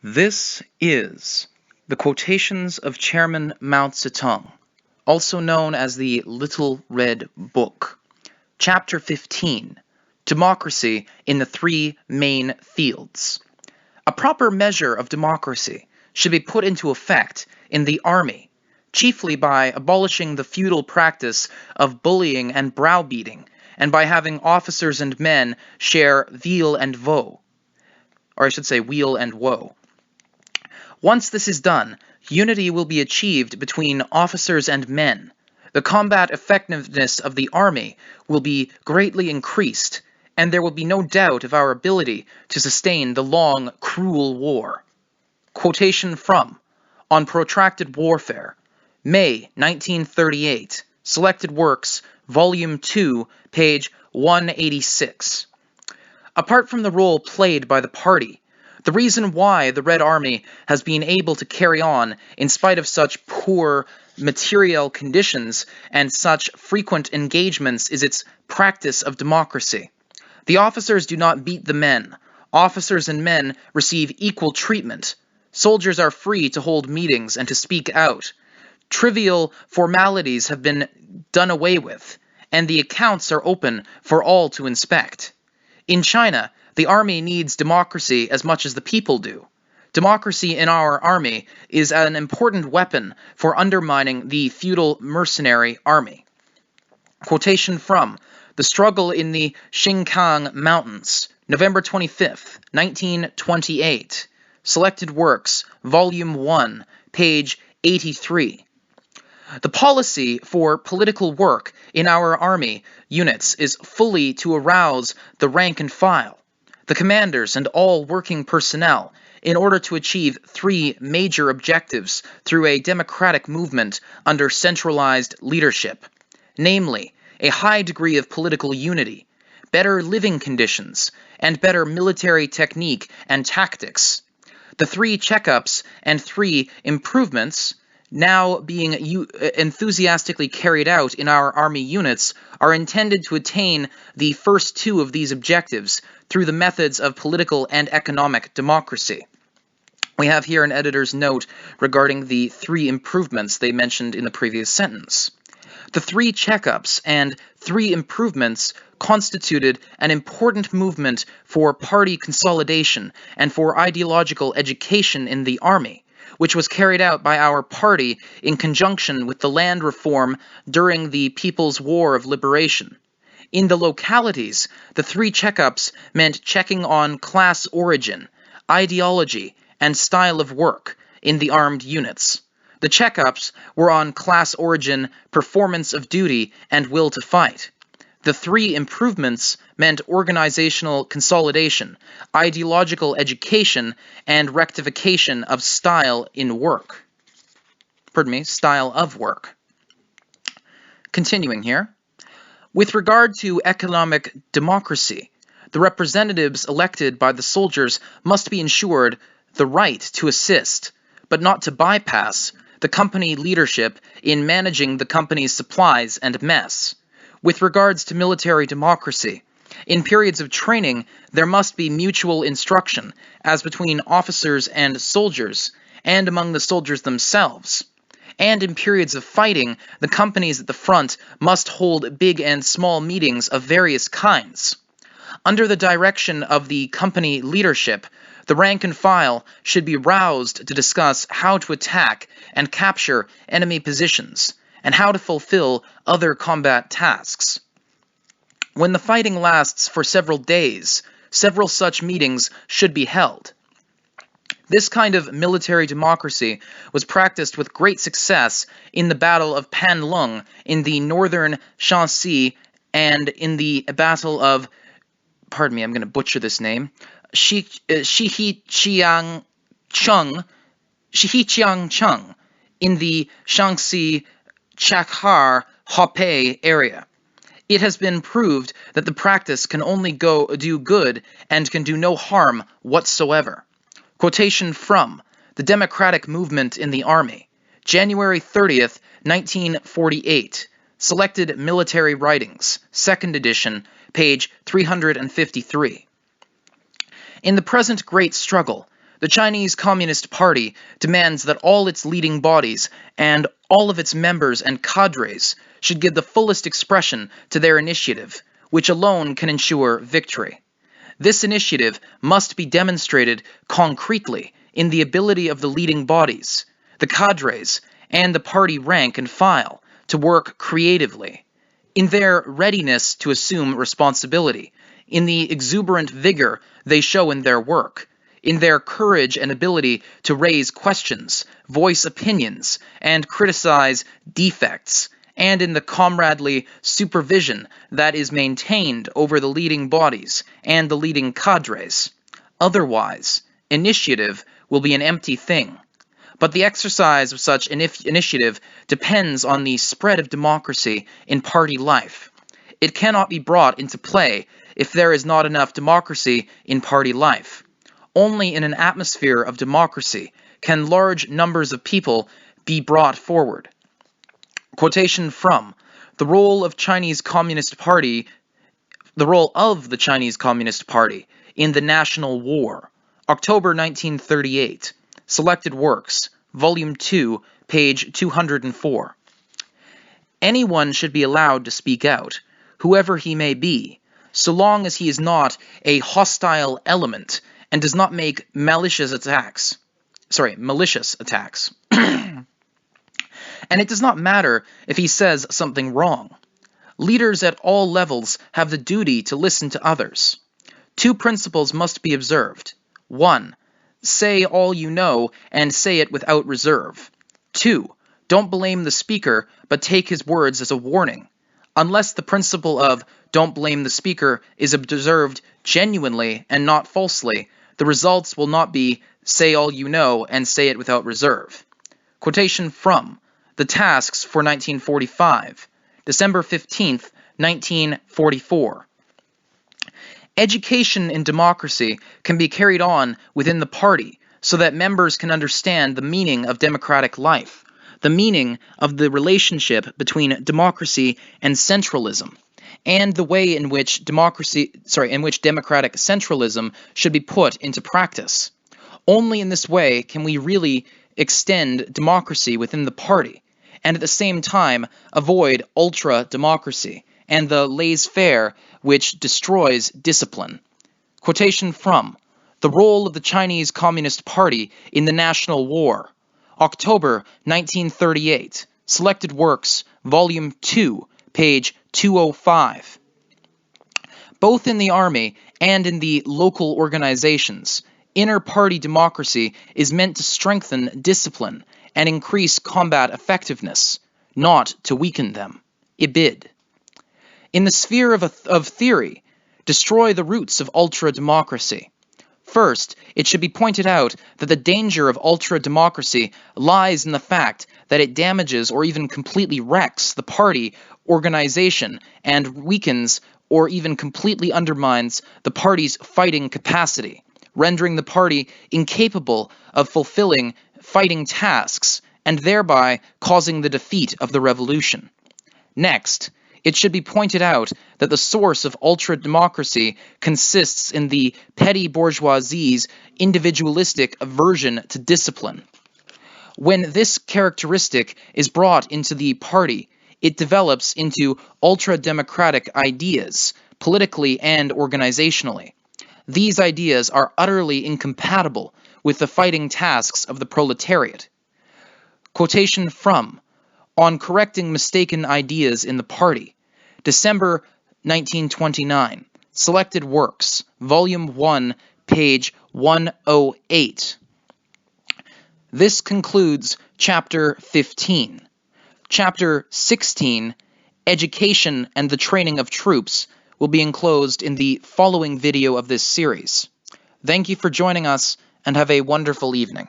This is the Quotations of Chairman Mao Tse-Tung, also known as the Little Red Book. Chapter 15, Democracy in the Three Main Fields. A proper measure of democracy should be put into effect in the army, chiefly by abolishing the feudal practice of bullying and browbeating, and by having officers and men share weal and woe. Or I should say weal and woe. Once this is done, unity will be achieved between officers and men. The combat effectiveness of the army will be greatly increased, and there will be no doubt of our ability to sustain the long, cruel war. Quotation from On Protracted Warfare, May 1938, Selected Works, Volume 2, page 186. Apart from the role played by the party, the reason why the Red Army has been able to carry on in spite of such poor material conditions and such frequent engagements is its practice of democracy. The officers do not beat the men. Officers and men receive equal treatment. Soldiers are free to hold meetings and to speak out. Trivial formalities have been done away with, and the accounts are open for all to inspect. In China, the army needs democracy as much as the people do. Democracy in our army is an important weapon for undermining the feudal mercenary army. Quotation from The Struggle in the Xinjiang Mountains, November 25th, 1928. Selected Works, Volume 1, page 83. The policy for political work in our army units is fully to arouse the rank and file, the commanders and all working personnel, in order to achieve three major objectives through a democratic movement under centralized leadership, namely, a high degree of political unity, better living conditions, and better military technique and tactics. The three checkups and three improvements now being enthusiastically carried out in our army units are intended to attain the first two of these objectives through the methods of political and economic democracy. We have here an editor's note regarding the three improvements they mentioned in the previous sentence. The three checkups and three improvements constituted an important movement for party consolidation and for ideological education in the army, which was carried out by our party in conjunction with the land reform during the People's War of Liberation. In the localities, the three checkups meant checking on class origin, ideology, and style of work in the armed units. The checkups were on class origin, performance of duty, and will to fight. The three improvements meant organizational consolidation, ideological education, and rectification of style in work. Style of work. Continuing here. With regard to economic democracy, the representatives elected by the soldiers must be ensured the right to assist, but not to bypass, the company leadership in managing the company's supplies and mess. With regards to military democracy, in periods of training, there must be mutual instruction, as between officers and soldiers, and among the soldiers themselves. And in periods of fighting, the companies at the front must hold big and small meetings of various kinds. Under the direction of the company leadership, the rank and file should be roused to discuss how to attack and capture enemy positions, and how to fulfill other combat tasks. When the fighting lasts for several days, several such meetings should be held. This kind of military democracy was practiced with great success in the Battle of Panlung in the northern Shanxi and in the Battle of, I'm going to butcher this name, Shihiqiang Chung in the Shanxi Chakhar Hopei area. It has been proved that the practice can only do good and can do no harm whatsoever. Quotation from The Democratic Movement in the Army, January 30th, 1948. Selected Military Writings, 2nd edition, page 353. In the present great struggle, The Chinese Communist Party demands that all its leading bodies and all of its members and cadres should give the fullest expression to their initiative, which alone can ensure victory. This initiative must be demonstrated concretely in the ability of the leading bodies, the cadres, and the party rank and file to work creatively, in their readiness to assume responsibility, in the exuberant vigor they show in their work, in their courage and ability to raise questions, voice opinions, and criticize defects, and in the comradely supervision that is maintained over the leading bodies and the leading cadres. Otherwise, initiative will be an empty thing. But the exercise of such initiative depends on the spread of democracy in party life. It cannot be brought into play if there is not enough democracy in party life. Only in an atmosphere of democracy can large numbers of people be brought forward. Quotation from The Role of the Chinese Communist Party in the National War, October 1938. Selected Works, Volume 2, page 204. Anyone should be allowed to speak out, whoever he may be, so long as he is not a hostile element and does not make malicious attacks. And it does not matter if he says something wrong. Leaders at all levels have the duty to listen to others. Two principles must be observed. 1. Say all you know and say it without reserve. 2. Don't blame the speaker, but take his words as a warning. Unless the principle of don't blame the speaker is observed genuinely and not falsely, the results will not be say all you know and say it without reserve. Quotation from The Tasks for 1945, December 15th, 1944. Education in democracy can be carried on within the party so that members can understand the meaning of democratic life, the meaning of the relationship between democracy and centralism, and the way in which democratic centralism should be put into practice. Only in this way can we really extend democracy within the party, and at the same time avoid ultra-democracy and the laissez-faire which destroys discipline. Quotation from The Role of the Chinese Communist Party in the National War, October 1938. Selected Works, Volume 2, page 205. Both in the army and in the local organizations, inter-party democracy is meant to strengthen discipline and increase combat effectiveness, not to weaken them. Ibid. In the sphere of theory, destroy the roots of ultra-democracy. First, it should be pointed out that the danger of ultra-democracy lies in the fact that it damages or even completely wrecks the party organization and weakens or even completely undermines the party's fighting capacity, rendering the party incapable of fulfilling fighting tasks and thereby causing the defeat of the revolution. Next, it should be pointed out that the source of ultra-democracy consists in the petty bourgeoisie's individualistic aversion to discipline. When this characteristic is brought into the party, it develops into ultra-democratic ideas, politically and organizationally. These ideas are utterly incompatible with the fighting tasks of the proletariat. Quotation from On Correcting Mistaken Ideas in the Party, December 1929. Selected Works, Volume 1, page 108. This concludes Chapter 15. Chapter 16, Education and the Training of Troops, will be enclosed in the following video of this series. Thank you for joining us, and have a wonderful evening.